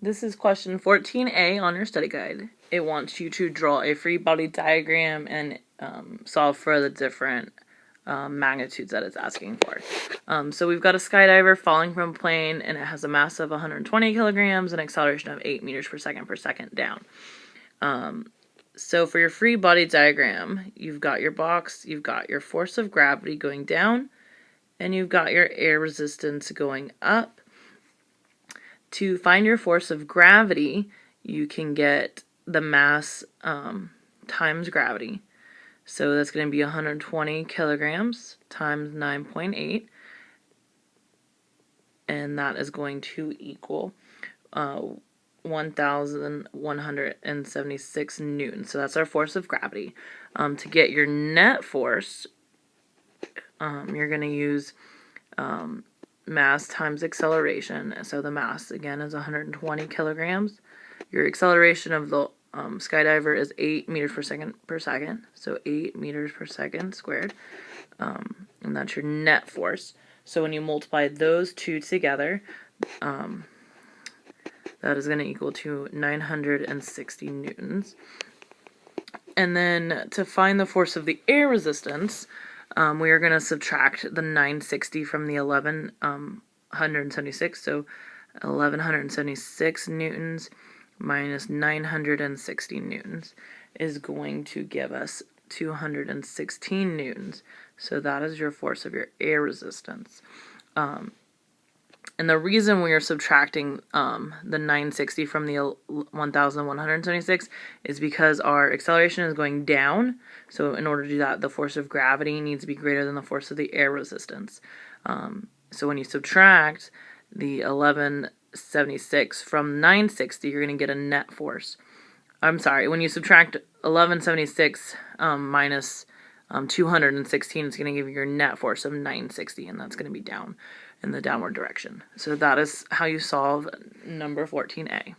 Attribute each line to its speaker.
Speaker 1: This is question 14a on your study guide. It wants you to draw a free body diagram and solve for the different magnitudes that it's asking for. So we've got a skydiver falling from a plane, and it has a mass of 120 kilograms and acceleration of 8 meters per second down. So for your free body diagram, you've got your box, you've got your force of gravity going down, and you've got your air resistance going up. To find your force of gravity, you can get the mass times gravity. So that's going to be 120 kilograms times 9.8. And that is going to equal 1,176 newtons. So that's our force of gravity. To get your net force, you're going to use mass times acceleration. So the mass, again, is 120 kilograms. Your acceleration of the skydiver is 8 meters per second. So 8 meters per second squared. And that's your net force. So when you multiply those two together, that is going to equal to 960 newtons. And then to find the force of the air resistance, we are going to subtract the 960 from the 1176. So 1176 newtons minus 960 newtons is going to give us 216 newtons. So that is your force of your air resistance. And the reason we are subtracting the 960 from the 1,176 is because our acceleration is going down. So in order to do that, the force of gravity needs to be greater than the force of the air resistance. So when you subtract the 1176 from 960, you're going to get a net force. I'm sorry, when you subtract 1176 minus 216, it's going to give you your net force of 960, and that's going to be down in the downward direction. So that is how you solve number 14a.